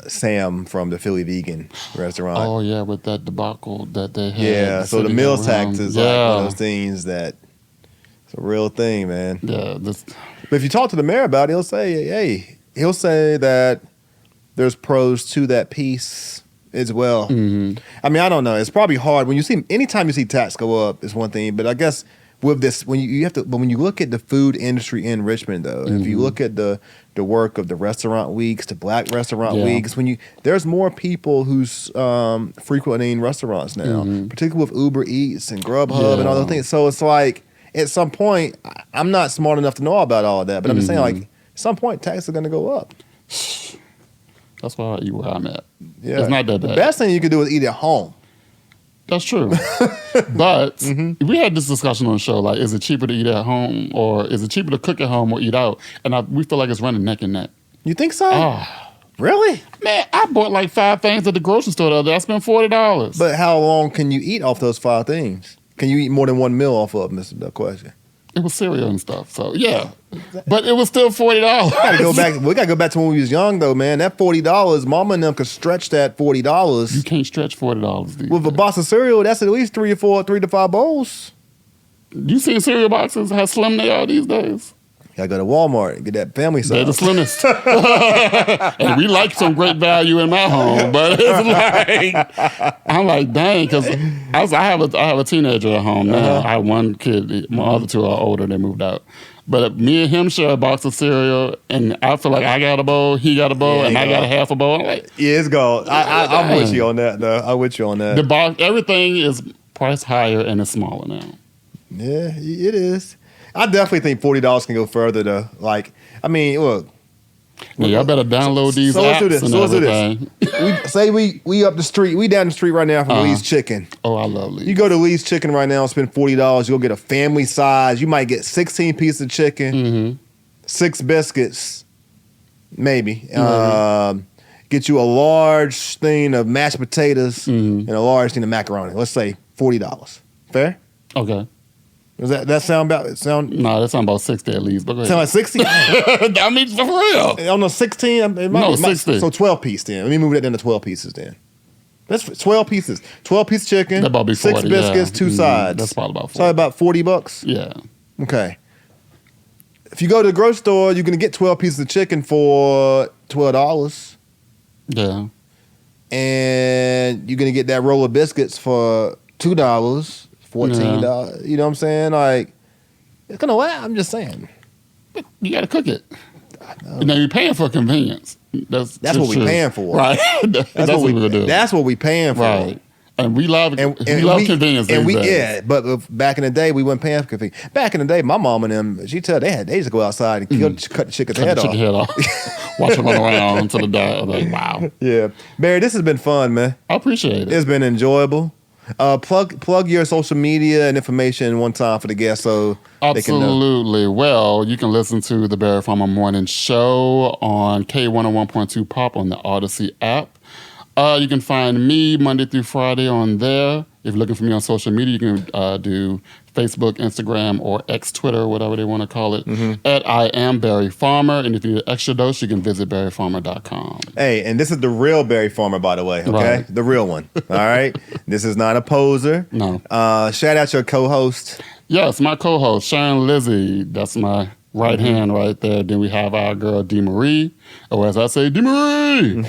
Sam from the Philly Vegan restaurant. Oh yeah, with that debacle that they had. Yeah, so the meals tax is one of those things that it's a real thing, man. Yeah. But if you talk to the mayor about it, he'll say that there's pros to that piece as well. Mm-hmm. I don't know. It's probably hard when anytime you see tax go up is one thing, but I guess with this, when you look at the food industry in Richmond, though, if you look at the work of the restaurant weeks, the Black restaurant weeks, there's more people who's frequenting restaurants now, particularly with Uber Eats and Grubhub and all those things. So it's like at some point, I'm not smart enough to know about all of that, but I'm just saying at some point taxes are going to go up. That's why I eat where I'm at. Yeah. It's not that bad. The best thing you can do is eat at home. That's true. But we had this discussion on the show, is it cheaper to eat at home or is it cheaper to cook at home or eat out? And we feel like it's running neck and neck. You think so? Oh. Really? Man, I bought 5 things at the grocery store the other day. I spent $40. But how long can you eat off those 5 things? Can you eat more than one meal off of them? Is the question. It was cereal and stuff, so yeah. But it was still $40. We gotta go back to when we was young, though, man. That $40, Mama and them could stretch that $40. You can't stretch $40 with a box of cereal. That's at least 3 to 5 bowls. You seen cereal boxes? How slim they are these days? Gotta go to Walmart and get that family size. They're the slimmest. And we like some great value in my home, but it's I'm like, dang, because I have a teenager at home now. I have one kid. My other 2 are older. They moved out. But me and him share a box of cereal, and I feel like I got a bowl, he got a bowl, and I got a half a bowl. I'm like, it's gone. I'm with you on that, though. I'm with you on that. The box, everything is priced higher and it's smaller now. Yeah, it is. I definitely think $40 can go further, though. Look. Well, y'all better download these apps. Let's do this. We up the street. We down the street right now from Lee's Chicken. Oh, I love Lee's. You go to Lee's Chicken right now and spend $40. You'll get a family size. You might get 16 pieces of chicken, 6 biscuits, maybe. Get you a large thing of mashed potatoes and a large thing of macaroni. Let's say $40. Fair? Okay. Does that sound about? No, that sound about 60 at least. But go ahead. Sound like 60? I mean, for real. On the 16? No, 60. So 12 pieces then. Let me move that down to 12 pieces then. That's 12 pieces. 12 piece chicken. That about be 40, 6 biscuits, 2 sides. That's probably about 40. So about $40? Yeah. Okay. If you go to the grocery store, you're going to get 12 pieces of chicken for $12. Yeah. And you're gonna get that roll of biscuits for $2, $14. You know what I'm saying? Like, it's gonna what? I'm just saying. You got to cook it. Now you're paying for convenience. That's what we're paying for, right? that's what we're doing. That's what we're paying for, right? And we love convenience. And these days. but back in the day we weren't paying for convenience. Back in the day, my mom and them, they just go outside and cut the chicken's head off. Watch them run around until the day. Like, wow. Yeah, Barry, this has been fun, man. I appreciate it. It's been enjoyable. Plug your social media and information one time for the guests so they can know. Absolutely. Well, you can listen to the Barry Farmer Morning Show on K101.2 Pop on the Odyssey app. You can find me Monday through Friday on there. If you're looking for me on social media, you can do Facebook, Instagram, or X Twitter, whatever they want to call it, at I Am Barry Farmer. And if you need an extra dose, you can visit barryfarmer.com. Hey, and this is the real Barry Farmer, by the way, okay? Right. The real one, all right? This is not a poser. No. Shout out your co-host. Yes, my co-host, Sharon Lizzie. That's my right hand right there. Then we have our girl, D. Marie, or as I say, D. Marie.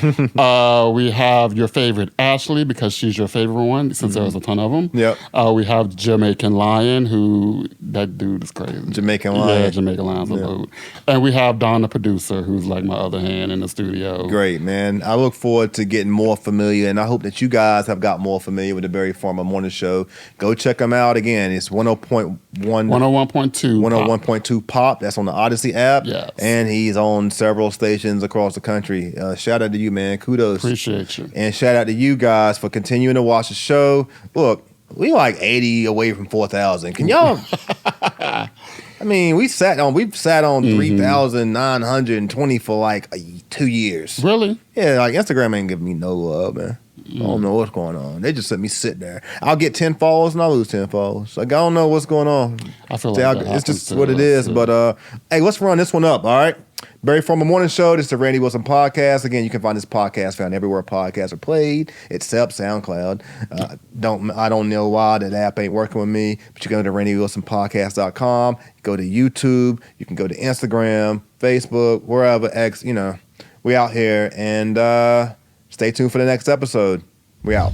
We have your favorite Ashley, because she's your favorite one, since there's a ton of them. Yep. We have Jamaican Lion, who, that dude is crazy. Jamaican Lion. Yeah, Jamaican Lion's a mood. And we have Don, the producer, who's like my other hand in the studio. Great, man. I look forward to getting more familiar, and I hope that you guys have got more familiar with the Barry Farmer Morning Show. Go check them out. Again, it's 101.2. 101.2 Pop. That's on the Odyssey app. Yes. And he's on several stations across the country. Shout out to you, man. Kudos. Appreciate you. And shout out to you guys for continuing to watch the show. Look, we like 80 away from 4,000. Can y'all? I mean, we've sat on 3,920 for like 2 years. Really? Yeah, like Instagram ain't giving me no love, man. I don't know what's going on. They just let me sit there. I'll get 10 followers and I'll lose 10 followers. Like, I don't know what's going on. I feel like it's just what it is. But hey, let's run this one up, all right? Barry Farmer Morning Show. This is the Randy Wilson Podcast. Again, you can find this podcast found everywhere podcasts are played, except SoundCloud. I don't know why that app ain't working with me, but you can go to randywilsonpodcast.com. Go to YouTube. You can go to Instagram, Facebook, wherever, X, we out here. And stay tuned for the next episode. We out.